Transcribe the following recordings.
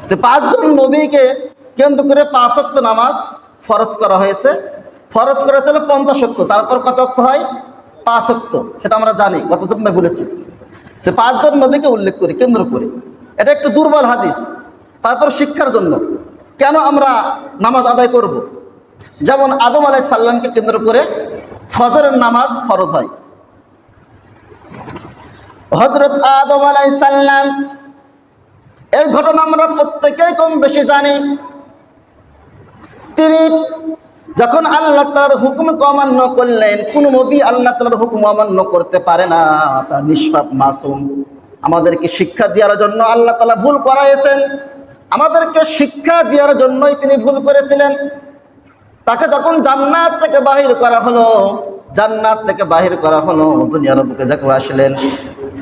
তো 5 জন নবীকে কেন্দ্র করে 5 ওয়াক্ত নামাজ ফরজ করা হয়েছে। ফরজ করেছিল 50 ওয়াক্ত, তারপর কত ওয়াক্ত হয়? 5 ওয়াক্ত। সেটা আমরা জানি, কতজন বলেছি। তো 5 জন নবীকে উল্লেখ করি কেন্দ্র করে, এটা একটু দুর্বল হাদিস। তারপর শিক্ষার জন্য কেন আমরা নামাজ আদায় করব। যেমন আদম আলাইহিস সালামকে কেন্দ্র করে ফজরের নামাজ ফরজ হয়। হযরত আদম আলাইহিস সালাম, এই ঘটনা আমরা প্রত্যেকেই কম বেশি জানি। তিনি যখন আল্লাহ তাআলার হুকুম অমান্য করলেন, কোন নবী আল্লাহ তাআলার হুকুম অমান্য করতে পারে না, তার নিষ্পাপ মাসুম। আমাদেরকে শিক্ষা দেওয়ার জন্য আল্লাহ তাআলা ভুল করাইছেন, আমাদেরকে শিক্ষা দেওয়ার জন্যই তিনি ভুল করেছিলেন। তাকে যখন জান্নাত থেকে বাহির করা হলো, জান্নাত থেকে বাহির করা হলো, দুনিয়ার বুকে যখন আসলেন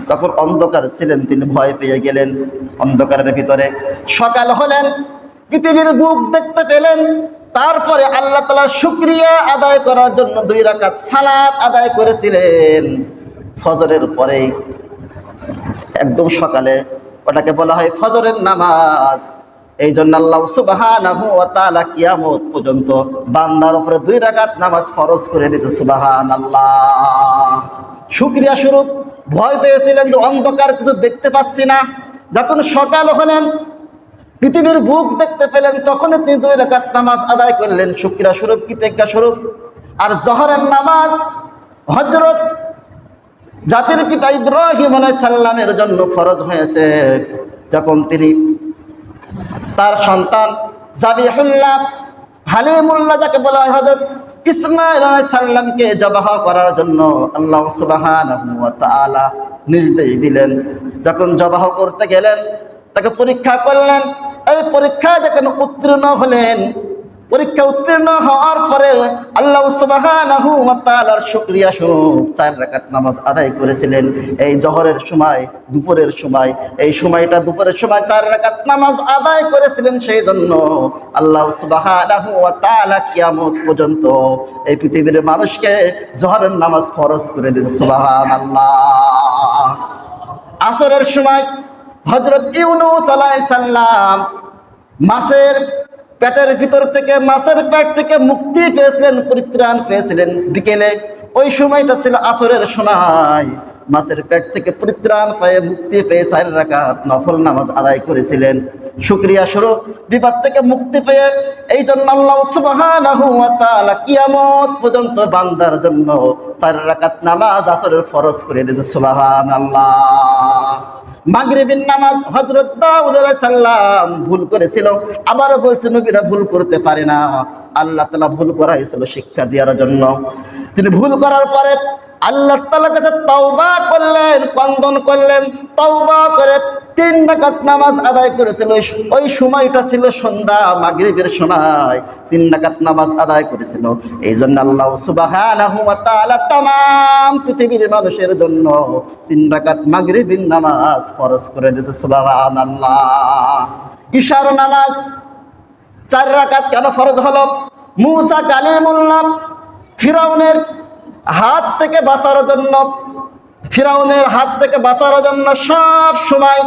তখন অন্ধকার ছিলেন, তিনি ভয় পেয়ে গেলেন। অন্ধকারের ভিতরে সকাল হলেন, পৃথিবীর বুক দেখতে পেলেন। তারপরে আল্লাহ তাআলার শুকরিয়া আদায় করার জন্য 2 রাকাত সালাত আদায় করেছিলেন ফজরের পরে, একদম সকালে। ওটাকে বলা হয় ফজরের নামাজ। এই জন্য আল্লাহ সুবহানাহু ওয়া তাআলা কিয়ামত পর্যন্ত বান্দার উপরে 2 রাকাত নামাজ ফরজ করে দিতে। সুবহানাল্লাহ। শুকরিয়া স্বরূপ ভয় পেয়েছিলেন যে অন্ধকার, কিছু দেখতে পাচ্ছি না। যখন সকাল হলেন, পৃথিবীর বুক দেখতে পেলেন, তখন তিনি 2 রাকাত নামাজ আদায় করলেন শুকরিয়া স্বরূপ, কৃতজ্ঞতা স্বরূপ। আর জোহরের নামাজ হযরত জাতির পিতা ইব্রাহিম আলাইহিস সালামের জন্য ফরজ হয়েছে, যখন তিনি তার সন্তান জাবিহুল্লাহ, হালিমুল্লাহ যাকে বলা হয়, হযরত ইসমাঈল আলাইহিস সালামকে জবাহ করার জন্য আল্লাহ সুবহানাহু ওয়া তাআলা নির্দেশ দিলেন। যখন জবাহ করতে গেলেন, তাকে পরীক্ষা করলেন। এই পরীক্ষায় যখন উত্তীর্ণ হলেন, পরীক্ষা উত্তীর্ণ হওয়ার পরে আল্লাহ সুবহানাহু ওয়া তাআলার শুকরিয়া স্বরূপ 4 রাকাত নামাজ আদায় করেছিলেন। এই জোহরের সময়, দুপুরের সময়, এই সময়টা দুপুরের সময় 4 রাকাত নামাজ আদায় করেছিলেন। সেই জন্য আল্লাহ সুবহানাহু ওয়া তাআলা কিয়ামত পর্যন্ত এই পৃথিবীর মানুষকে জোহরের নামাজ ফরজ করে দিয়েছে। সুবহানাল্লাহ। আসরের সময় হযরত ইউনূস আলাইহিস সালাম মাছের পেটের ভিতর থেকে, মাছের পেট থেকে মুক্তি পেয়েছিলেন, পরিত্রাণ পেয়েছিলেন বিকেলে। ওই সময়টা ছিল আসরের সময়। মাছের পেট থেকে পরিত্রাণ পেয়ে, মুক্তি পেয়ে 4 রাকাত নফল নামাজ আদায় করেছিলেন শুকরিয়া স্বরূপ, বিপদ থেকে মুক্তি পেয়ে। এই জন্য আল্লাহ সুবহানাহু ওয়া তাআলা কিয়ামত পর্যন্ত বান্দার জন্য 4 রাকাত নামাজ আসরের ফরজ করে দিয়েছে। সুবহানাল্লাহ। মাগরিবের নামাজ হযরত দাউদ আলাইহিস সালাম ভুল করেছিল। আবারও বলছে নবীরা ভুল করতে পারে না, আল্লাহ তাআলা ভুল করাইছিল শিক্ষা দেওয়ার জন্য। তিনি ভুল করার পরে আল্লাহ তাআলার কাছে তওবা করলেন, ক্রন্দন করলেন। তওবা করে 3 রাকাত নামাজ আদায় করেছিল। ওই সময়টা ছিল সন্ধ্যা, মাগরিবের সময় 3 রাকাত নামাজ আদায় করেছিল। এই জন্য আল্লাহ সুবহানাহু ওয়া তাআলা तमाम পৃথিবীর মানুষের জন্য 3 রাকাত মাগরিবের নামাজ ফরজ করে দিয়েছে। সুবহানাল্লাহ। ইশার নামাজ 4 রাকাত কেন ফরজ হলো? মুসা কালিমুল্লাহ ফিরাউনের হাত থেকে বাঁচার জন্য, ফিরাউনের হাত থেকে বাঁচার জন্য সব সময়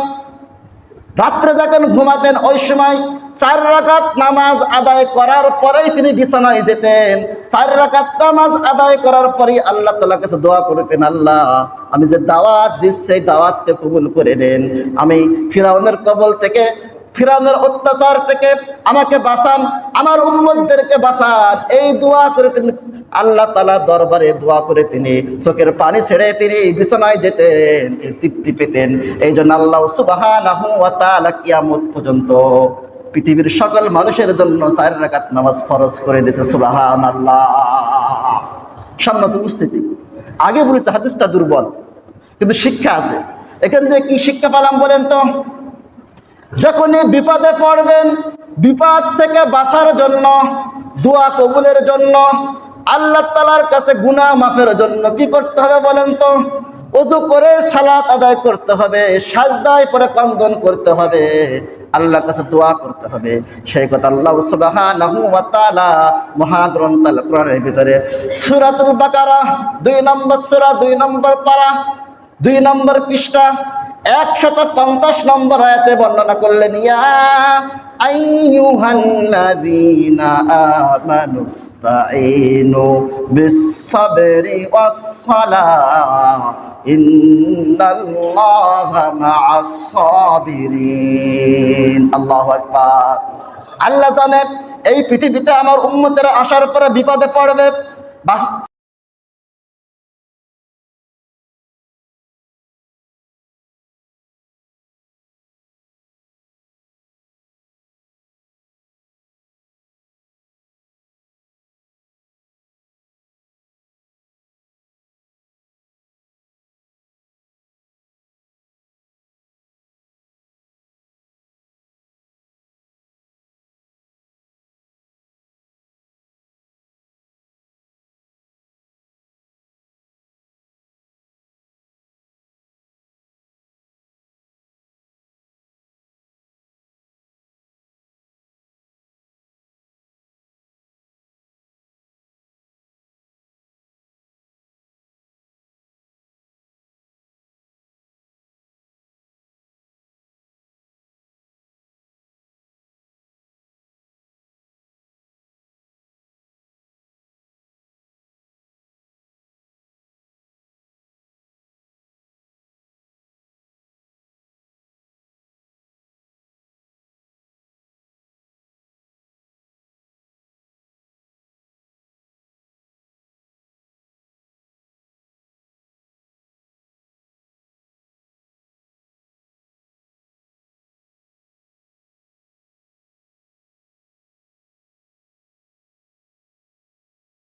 রাত্রে যখন ঘুমাতেন, ওই সময় 4 রাকাত নামাজ আদায় করার পরেই তিনি বিছানায় যেতেন। 4 রাকাত নামাজ আদায় করার পরেই আল্লাহ তাআলার কাছে দোয়া করতেন, আল্লাহ আমি যে দাওয়াত দিচ্ছি সেই দাওয়াতকে কবুল করে নেন। আমি ফিরাউনের কবল থেকে, ফিরাউনের অত্যাচার থেকে আমাকে বাঁচান, আমার উম্মতদেরকে বাঁচান। এই দোয়া করে তিনি আল্লাহ তাআলার দরবারে দোয়া করে তিনি চোখের পানি ছেড়ে তিনি বিছানায় যেতেন, তিনি তৃপ্তি পেতেন। এই জন্য আল্লাহ সুবহানাহু ওয়া তাআলা কিয়ামত পর্যন্ত পৃথিবীর সকল মানুষের জন্য 4 রাকাত নামাজ ফরজ করে দিতে। সুবহানাল্লাহ। সম্মানিত উপস্থিতি, আগে বলেছে হাদিসটা দুর্বল, কিন্তু শিক্ষা আছে। এখান থেকে কি শিক্ষা পেলাম বলেন তো? যখনই বিপদে পড়বেন, বিপদ থেকে বাঁচার জন্য, দোয়া কবুলের জন্য, আল্লাহ তাআলার কাছে গুনাহ মাফের জন্য কি করতে হবে বলেন তো? ওযু করে সালাত আদায় করতে হবে, সাজদায় পড়ে ক্রন্দন করতে হবে, আল্লাহর কাছে দোয়া করতে হবে। সেই কথা আল্লাহ সুবহানাহু ওয়া তাআলা মহাগ্রন্থ আল কোরআনের ভিতরে সূরাতুল বাকারা 2 নম্বর সূরা, 2 নম্বর পারা, 2 নম্বর পৃষ্ঠা 150 নম্বর আয়াতে বর্ণনা করলেন, ইয়া আইয়ুহাল্লাযীনা আমানুস্তাঈনু বিস-সাবরি ওয়াস-সালাহ ইন্নাল্লাহা মা'আস-সাবিরিন। আল্লাহু আকবার। আল্লাহ জানেন এই পৃথিবীতে আমার উম্মতেরা আসার পরে বিপদে পড়বে,